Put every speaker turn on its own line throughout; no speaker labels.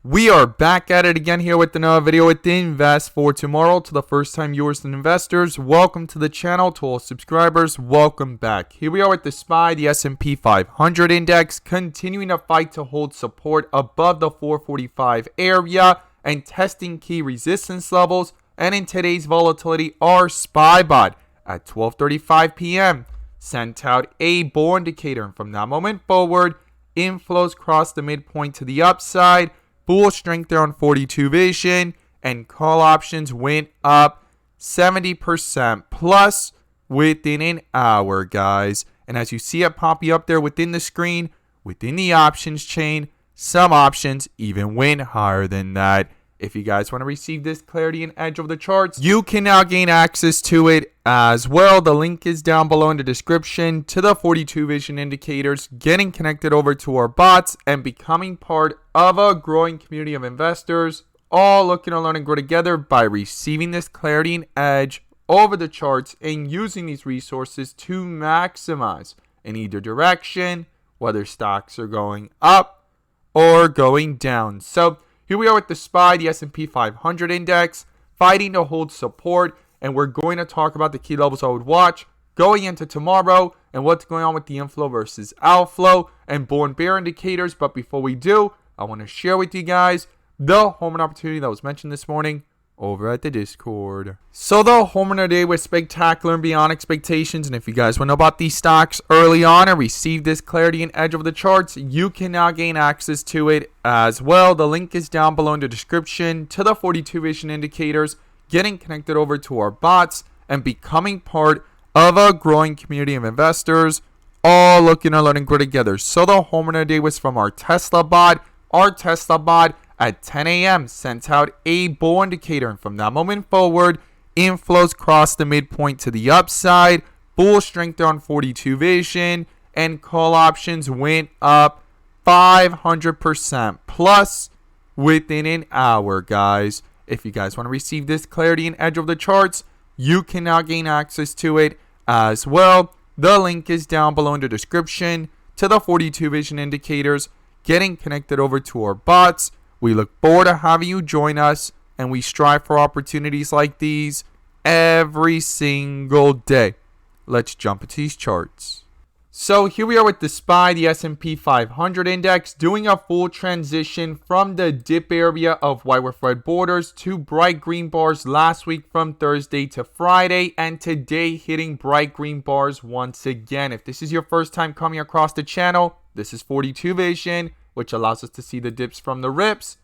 We are back at it again here with another video with Invest for Tomorrow. To the first time viewers and investors, welcome to the channel. To all subscribers, welcome back. Here we are with the SPY, the S&P 500 index, continuing to fight to hold support above the 445 area and testing key resistance levels. And in today's volatility, our SPY bot at 12:35 p.m. sent out a bull indicator. And from that moment forward, inflows crossed the midpoint to the upside. Bull strength there on 42 vision, and call options went up 70% plus within an hour, guys. And as you see it popping up there within the screen, within the options chain, some options even went higher than that. If you guys want to receive this clarity and edge of the charts, you can now gain access to it as well. The link is down below in the description to the 42 vision indicators, getting connected over to our bots and becoming part of a growing community of investors, all looking to learn and grow together by receiving this clarity and edge over the charts and using these resources to maximize in either direction, whether stocks are going up or going down. So here we are with the SPY, the S&P 500 index, fighting to hold support, and we're going to talk about the key levels I would watch going into tomorrow and what's going on with the inflow versus outflow and bull and bear indicators. But before we do, I want to share with you guys the home run opportunity that was mentioned this morning over at the Discord. So the home run today was spectacular and beyond expectations. And if you guys want to know about these stocks early on and receive this clarity and edge of the charts, you can now gain access to it as well. The link is down below in the description to the 42 vision indicators, getting connected over to our bots and becoming part of a growing community of investors, all looking to learn and grow together. So the home run today was from our Tesla bot. Our Tesla bot at 10 a.m. sent out a bull indicator, and from that moment forward, inflows crossed the midpoint to the upside. Bull strength on 42 vision, and call options went up 500% plus within an hour, guys. If you guys want to receive this clarity and edge of the charts, you can now gain access to it as well. The link is down below in the description to the 42 vision indicators, getting connected over to our bots. We look forward to having you join us, and we strive for opportunities like these every single day. Let's jump into these charts. So here we are with the SPY, the S&P 500 index, doing a full transition from the dip area of white with red borders to bright green bars last week from Thursday to Friday, and today hitting bright green bars once again. If this is your first time coming across the channel, this is 42 vision, which allows us to see the dips from the rips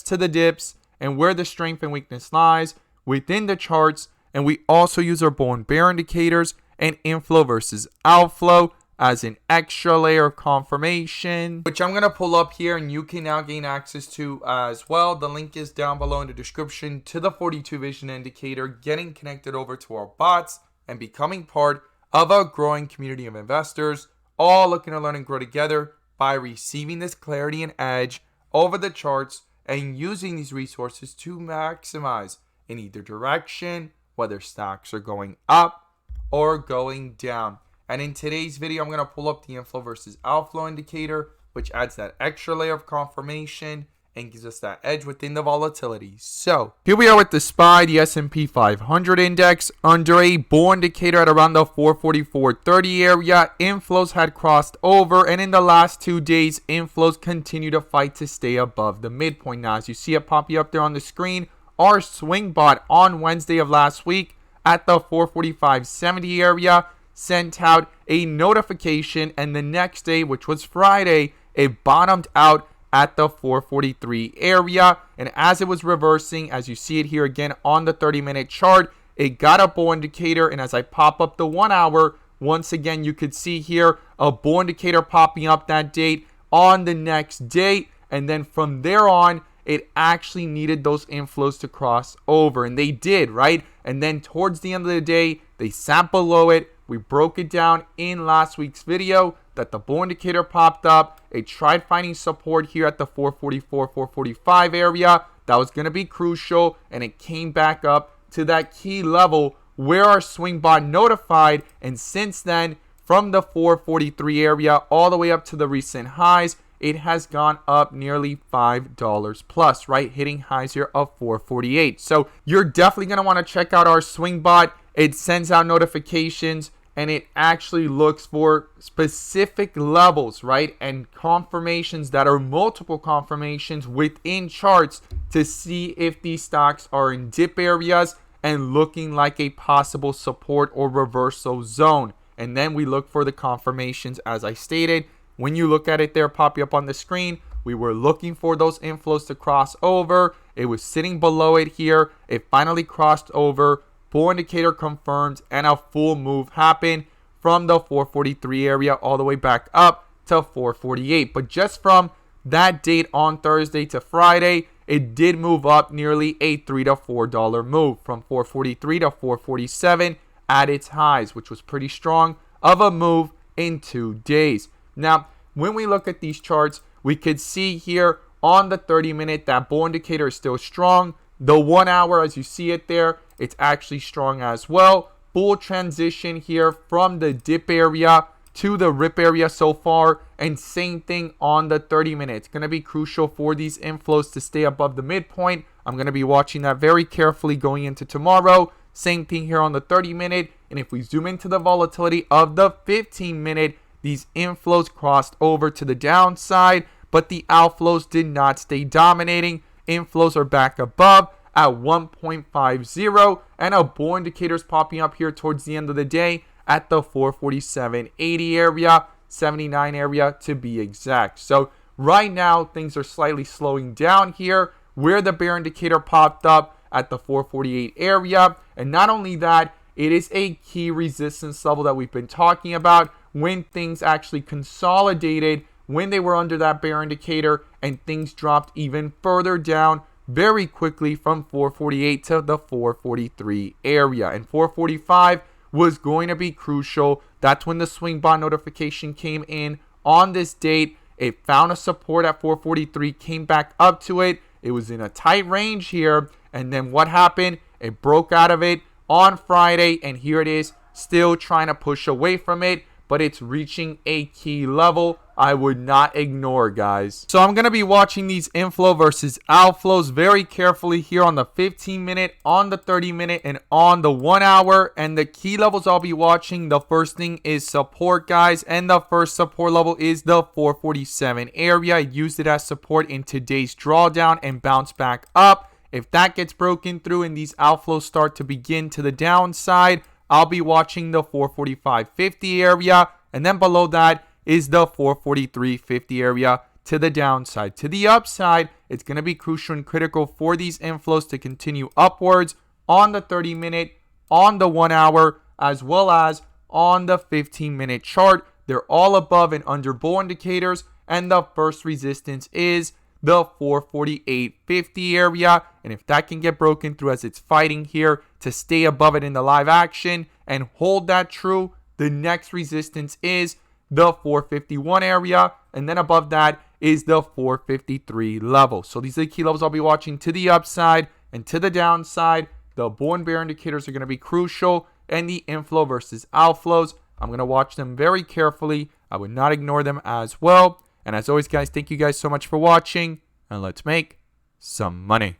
to the dips, and where the strength and weakness lies within the charts. And we also use our bull and bear indicators and inflow versus outflow as an extra layer of confirmation, which I'm going to pull up here and you can now gain access to as well. The link is down below in the description to the 42 vision indicator, getting connected over to our bots and becoming part of a growing community of investors, all looking to learn and grow together by receiving this clarity and edge over the charts and using these resources to maximize in either direction, whether stocks are going up or going down. And in today's video, I'm going to pull up the inflow versus outflow indicator, which adds that extra layer of confirmation and gives us that edge within the volatility. So here we are with the SPY, the S&P 500 index, under a bull indicator at around the 444.30 area. Inflows had crossed over, and in the last 2 days, inflows continue to fight to stay above the midpoint. Now, as you see it popping up there on the screen, our swing bot on Wednesday of last week at the 445.70 area sent out a notification, and the next day, which was Friday, it bottomed out at the 443 area, and as it was reversing, as you see it here again on the 30-minute chart, it got a bull indicator. And as I pop up the 1 hour, once again you could see here a bull indicator popping up that date on the next day, and then from there on it actually needed those inflows to cross over, and they did, right? And then towards the end of the day, they sat below it. We broke it down in last week's video that the bull indicator popped up. It tried finding support here at the 444, 445 area. That was going to be crucial, and it came back up to that key level where our swing bot notified. And since then, from the 443 area all the way up to the recent highs, it has gone up nearly $5 plus, right? Hitting highs here of 448. So you're definitely going to want to check out our swing bot. It sends out notifications and it actually looks for specific levels, right? And confirmations that are multiple confirmations within charts to see if these stocks are in dip areas and looking like a possible support or reversal zone. And then we look for the confirmations, as I stated. When you look at it there, popping up on the screen, we were looking for those inflows to cross over. It was sitting below it here. It finally crossed over. Bull indicator confirmed, and a full move happened from the 443 area all the way back up to 448. But just from that date on Thursday to Friday, it did move up nearly a $3 to $4 move from 443 to 447 at its highs, which was pretty strong of a move in 2 days. Now, when we look at these charts, we could see here on the 30-minute that bull indicator is still strong. The 1 hour, as you see it there, it's actually strong as well. Bull transition here from the dip area to the rip area so far, and same thing on the 30-minute. It's going to be crucial for these inflows to stay above the midpoint. I'm going to be watching that very carefully going into tomorrow. Same thing here on the 30-minute, and if we zoom into the volatility of the 15-minute, these inflows crossed over to the downside, but the outflows did not stay dominating. Inflows are back above at 1.50, and a bull indicator is popping up here towards the end of the day at the 447.80 area, 79 area to be exact. So right now things are slightly slowing down here where the bear indicator popped up at the 448 area. And not only that, it is a key resistance level that we've been talking about when things actually consolidated, when they were under that bear indicator, and things dropped even further down very quickly from 448 to the 443 area. And 445 was going to be crucial. That's when the swing bot notification came in on this date. It found a support at 443, came back up to it. It was in a tight range here, and then what happened? It broke out of it on Friday, and here it is, still trying to push away from it, but it's reaching a key level I would not ignore, guys. So I'm going to be watching these inflow versus outflows very carefully here on the 15-minute, on the 30-minute, and on the 1 hour. And the key levels I'll be watching, the first thing is support, guys. And the first support level is the 447 area. I used it as support in today's drawdown and bounced back up. If that gets broken through and these outflows start to begin to the downside, I'll be watching the 445.50 area. And then below that is the 443.50 area to the downside. To the upside, it's going to be crucial and critical for these inflows to continue upwards on the 30-minute, on the 1 hour, as well as on the 15-minute chart. They're all above and under bull indicators, and the first resistance is the 448.50 area. And if that can get broken through as it's fighting here to stay above it in the live action and hold that true, the next resistance is the 451 area, and then above that is the 453 level. So these are the key levels I'll be watching to the upside and to the downside. The bull and bear indicators are going to be crucial, and the inflow versus outflows, I'm going to watch them very carefully. I would not ignore them as well. And as always, guys, thank you guys so much for watching, and let's make some money.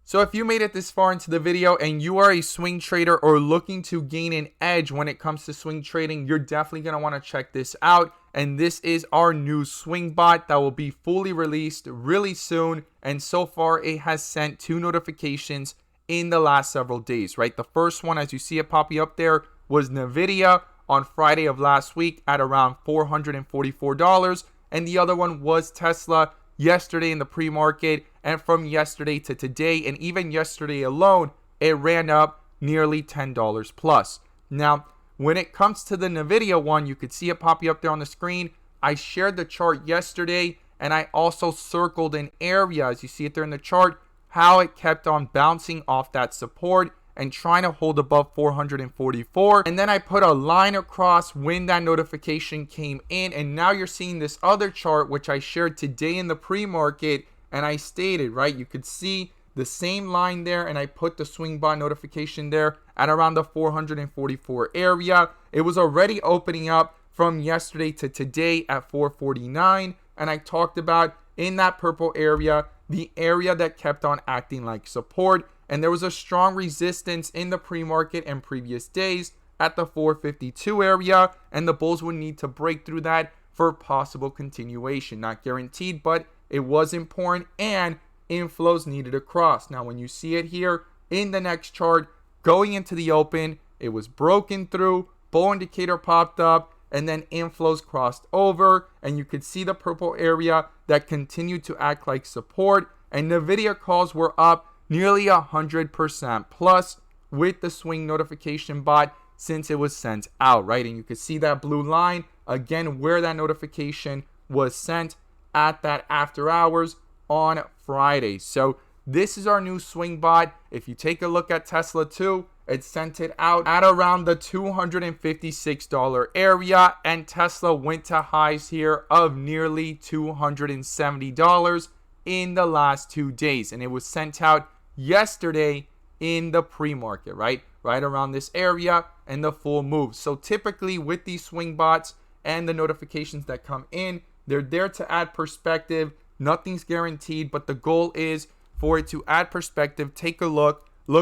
So if you made it this far into the video and you are a swing trader or looking to gain an edge when it comes to swing trading, you're definitely going to want to check this out. And this is our new swing bot that will be fully released really soon. And so far, it has sent 2 notifications in the last several days, right? The first one, as you see it popping up there, was NVIDIA on Friday of last week at around $444. And the other one was Tesla yesterday in the pre-market, and from yesterday to today, and even yesterday alone, it ran up nearly $10 plus. Now, when it comes to the NVIDIA one, you could see it popping up there on the screen. I shared the chart yesterday, and I also circled an area, as you see it there in the chart, how it kept on bouncing off that support and trying to hold above 444. And then I put a line across when that notification came in, and now you're seeing this other chart which I shared today in the pre-market, and I stated, right, you could see the same line there, and I put the swing bot notification there at around the 444 area. It was already opening up from yesterday to today at 449, and I talked about in that purple area, the area that kept on acting like support, and there was a strong resistance in the pre-market and previous days at the 452 area, and the bulls would need to break through that for possible continuation. Not guaranteed, but it was important, and inflows needed to cross. Now, when you see it here in the next chart, going into the open, it was broken through, bull indicator popped up, and then inflows crossed over, and you could see the purple area that continued to act like support, and NVIDIA calls were up nearly 100% plus with the swing notification bot since it was sent out, right? And you could see that blue line again where that notification was sent at that after hours on Friday. So this is our new swing bot. If you take a look at Tesla too, it sent it out at around the $256 area, and Tesla went to highs here of nearly $270 in the last 2 days, and it was sent out yesterday in the pre-market, right around this area, and the full move. So typically with these swing bots and the notifications that come in, they're there to add perspective. Nothing's guaranteed, but the goal is for it to add perspective. Take a look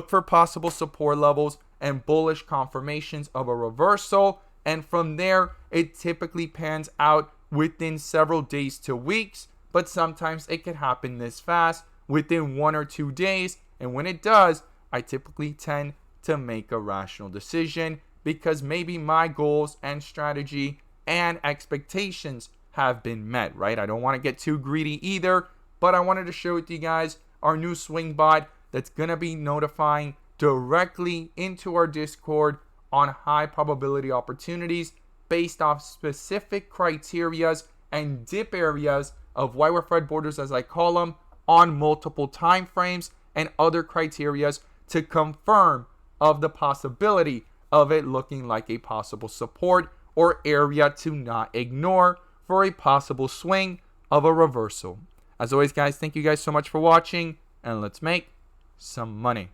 for possible support levels and bullish confirmations of a reversal, and from there it typically pans out within several days to weeks, but sometimes it can happen this fast within 1 or 2 days. And when it does, I typically tend to make a rational decision because maybe my goals and strategy and expectations have been met, right? I don't want to get too greedy either, but I wanted to share with you guys our new swing bot that's going to be notifying directly into our Discord on high probability opportunities based off specific criterias and dip areas of wire Fred borders, as I call them, on multiple time frames and other criterias to confirm of the possibility of it looking like a possible support or area to not ignore for a possible swing of a reversal. As always, guys, thank you guys so much for watching, and let's make some money.